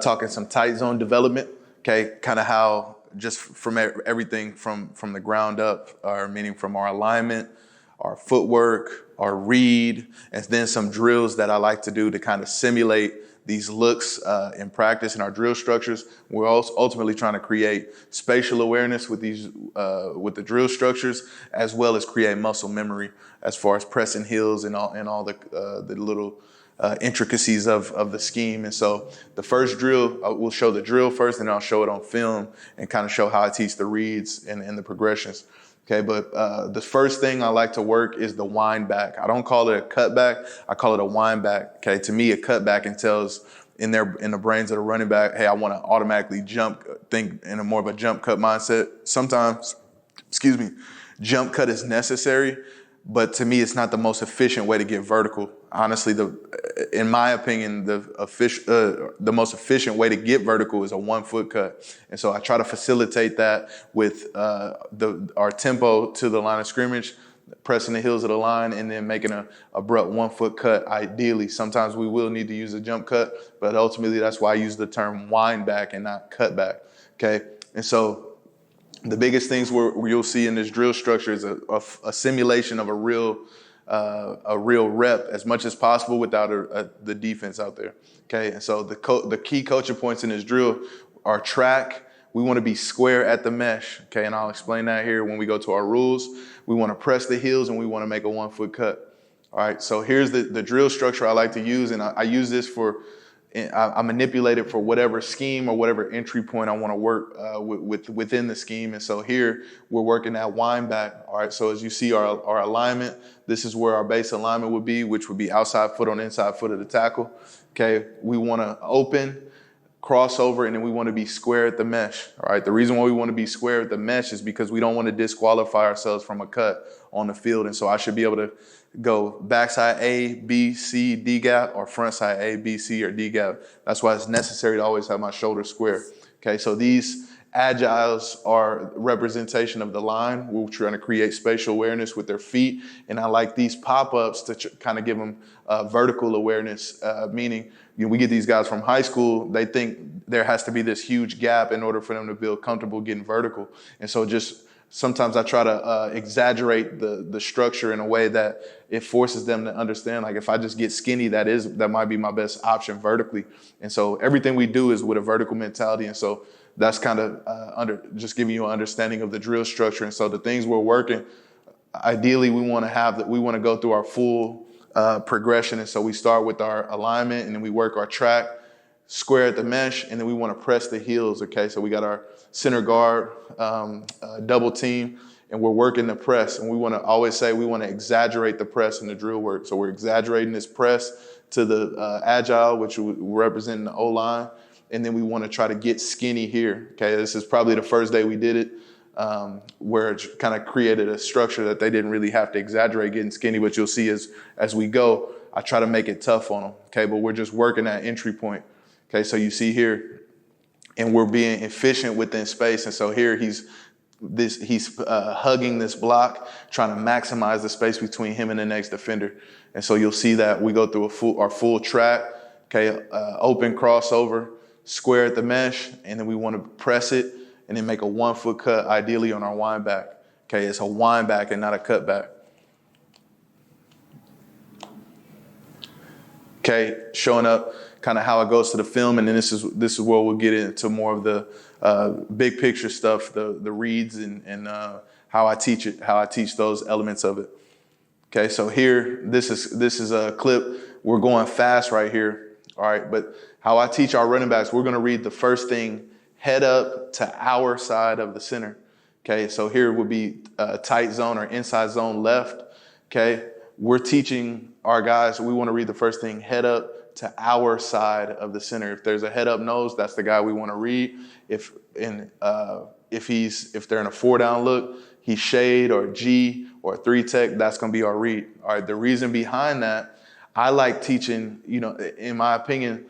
talking some tight zone development, okay, kind of how just from everything from the ground up, or meaning from our alignment, our footwork, our read, and then some drills that I like to do to kind of simulate these looks in practice in our drill structures. We're also ultimately trying to create spatial awareness with these with the drill structures, as well as create muscle memory as far as pressing heels and all the little intricacies of the scheme. And so the first drill, we'll show the drill first, and I'll show it on film and kind of show how I teach the reads and the progressions. Okay, but the first thing I like to work is the wind back. I don't call it a cutback. I call it a wind back. Okay, to me, a cutback entails in the brains of the running back, hey, I want to automatically think in a more of a jump cut mindset. Sometimes, jump cut is necessary, but to me, it's not the most efficient way to get vertical. Honestly, in my opinion, the most efficient way to get vertical is a 1 foot cut. And so I try to facilitate that with our tempo to the line of scrimmage, pressing the heels of the line, and then making an abrupt 1 foot cut. Ideally, sometimes we will need to use a jump cut, but ultimately that's why I use the term wind back and not cut back. Okay, and so the biggest things where you'll see in this drill structure is a simulation of a real rep as much as possible without the defense out there. Okay, and so the key coaching points in this drill are track. We want to be square at the mesh. Okay, and I'll explain that here when we go to our rules. We want to press the heels and we want to make a 1 foot cut. All right, so here's the drill structure I like to use, and I use this I manipulate it for whatever scheme or whatever entry point I want to work within the scheme. And so here we're working that wind back. All right, so as you see our alignment, this is where our base alignment would be, which would be outside foot on inside foot of the tackle. Okay, we want to open, crossover, and then we want to be square at the mesh. All right, the reason why we want to be square at the mesh is because we don't want to disqualify ourselves from a cut on the field. And so I should be able to go backside A, B, C, D gap, or front side A, B, C, or D gap. That's why it's necessary to always have my shoulders square. Okay, so these agiles are representation of the line. We're trying to create spatial awareness with their feet, and I like these pop-ups to kind of give them vertical awareness, meaning we get these guys from high school, they think there has to be this huge gap in order for them to feel comfortable getting vertical. And so sometimes I try to exaggerate the structure in a way that it forces them to understand, like if I just get skinny, that might be my best option vertically. And so everything we do is with a vertical mentality. And so that's kind of just giving you an understanding of the drill structure. And so the things we're working, ideally we want to go through our full progression. And so we start with our alignment, and then we work our track, square at the mesh, and then we want to press the heels. Okay, so we got our center guard double team, and we're working the press. And we want to always say we want to exaggerate the press in the drill work. So we're exaggerating this press to the agile, which will represent the O-line. And then we want to try to get skinny here. Okay, this is probably the first day we did it, where it kind of created a structure that they didn't really have to exaggerate getting skinny. But you'll see as we go, I try to make it tough on them. Okay, but we're just working that entry point. Okay, so you see here, and we're being efficient within space. And so here he's hugging this block, trying to maximize the space between him and the next defender. And so you'll see that we go through our full track. Okay, open crossover, square at the mesh, and then we want to press it and then make a 1 foot cut, ideally on our wind back. Okay, it's a wind back and not a cut back. Okay, showing up kind of how it goes to the film, and then this is where we'll get into more of the big picture stuff, the reads and how I teach it, how I teach those elements of it. Okay, so here, this is a clip. We're going fast right here. All right, but how I teach our running backs, we're going to read the first thing head up to our side of the center. Okay, so here would be tight zone or inside zone left. Okay, we're teaching our guys, we want to read the first thing head up to our side of the center. If there's a head up nose, that's the guy we want to read. If they're in a 4 down look, he's shade or G or 3 tech, that's going to be our read. All right, the reason behind that, I like teaching, in my opinion,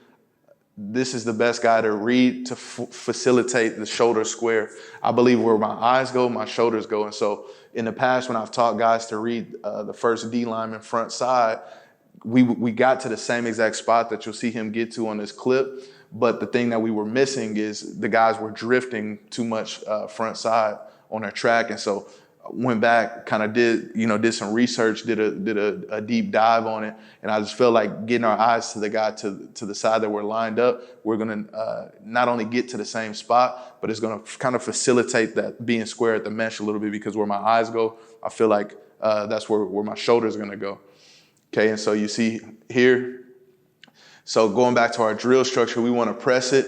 this is the best guy to read to facilitate the shoulder square. I believe where my eyes go, my shoulders go. And so in the past, when I've taught guys to read the first D lineman front side, we got to the same exact spot that you'll see him get to on this clip. But the thing that we were missing is the guys were drifting too much front side on their track. And so went back, kind of did some research, did a deep dive on it. And I just felt like getting our eyes to the guy to the side that we're lined up, we're going to not only get to the same spot, but it's going to kind of facilitate that being square at the mesh a little bit, because where my eyes go, I feel like that's where my shoulders are going to go. Okay, and so you see here, so going back to our drill structure, we want to press it,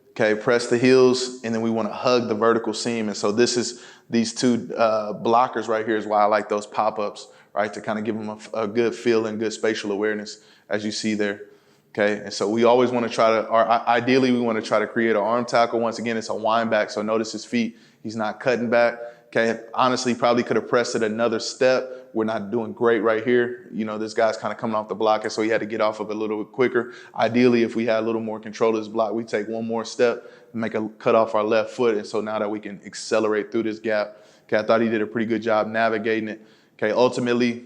okay, press the heels, and then we want to hug the vertical seam. And so these two blockers right here is why I like those pop-ups, right, to kind of give them a good feel and good spatial awareness, as you see there. Okay, and so we always want to ideally we want to try to create an arm tackle. Once again, it's a wind back, so notice his feet, he's not cutting back. Okay, honestly, probably could have pressed it another step. We're not doing great right here. You know, this guy's kind of coming off the block, and so he had to get off of it a little bit quicker. Ideally, if we had a little more control of this block, we take one more step, make a cut off our left foot, and so now that we can accelerate through this gap. Okay, I thought he did a pretty good job navigating it. Okay, ultimately,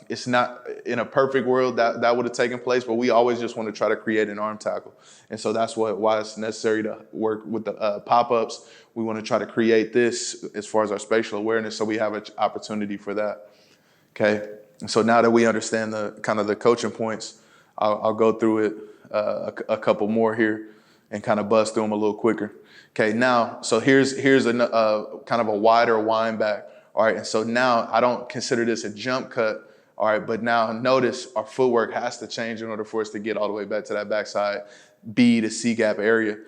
it's not in a perfect world that would have taken place, but we always just want to try to create an arm tackle. And so that's why it's necessary to work with the pop-ups. We want to try to create this as far as our spatial awareness, so we have an opportunity for that. Okay, and so now that we understand the kind of the coaching points, I'll go through it a couple more here and kind of buzz through them a little quicker. Okay, now, so here's a kind of a wider wind back. All right, and so now I don't consider this a jump cut. All right, but now notice our footwork has to change in order for us to get all the way back to that backside B to C gap area.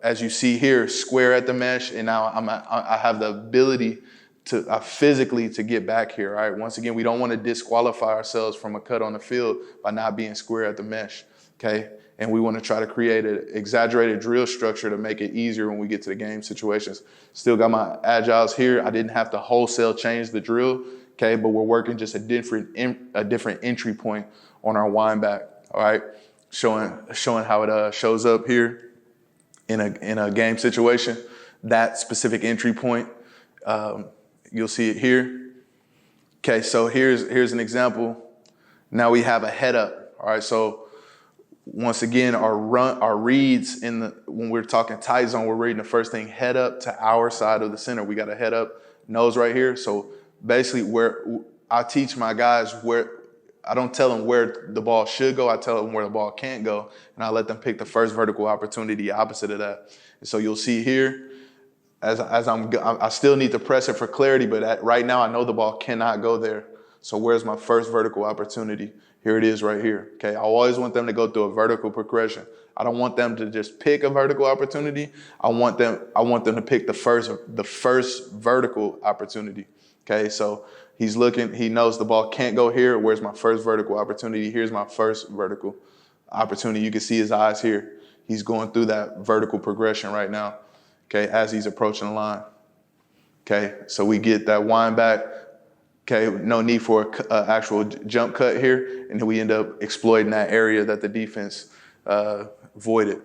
As you see here, square at the mesh, and now I have the ability to physically to get back here. All right, once again, we don't want to disqualify ourselves from a cut on the field by not being square at the mesh. Okay, and we want to try to create an exaggerated drill structure to make it easier when we get to the game situations. Still got my agiles here. I didn't have to wholesale change the drill. Okay, but we're working just a different entry point on our wind back. All right, showing how it shows up here in a game situation. That specific entry point. You'll see it here. Okay, so here's an example. Now we have a head up. All right, so once again, our reads when we're talking tight zone, we're reading the first thing head up to our side of the center. We got a head up nose right here. So basically, where I teach my guys I don't tell them where the ball should go. I tell them where the ball can't go, and I let them pick the first vertical opportunity opposite of that. And so you'll see here. I still need to press it for clarity, but right now I know the ball cannot go there. So where's my first vertical opportunity? Here it is right here. Okay, I always want them to go through a vertical progression. I don't want them to just pick a vertical opportunity. I want them to pick the first vertical opportunity. Okay, so he's looking, he knows the ball can't go here. Where's my first vertical opportunity? Here's my first vertical opportunity. You can see his eyes here. He's going through that vertical progression right now. Okay, as he's approaching the line. Okay, so we get that wind back. Okay, no need for an actual jump cut here, and then we end up exploiting that area that the defense voided.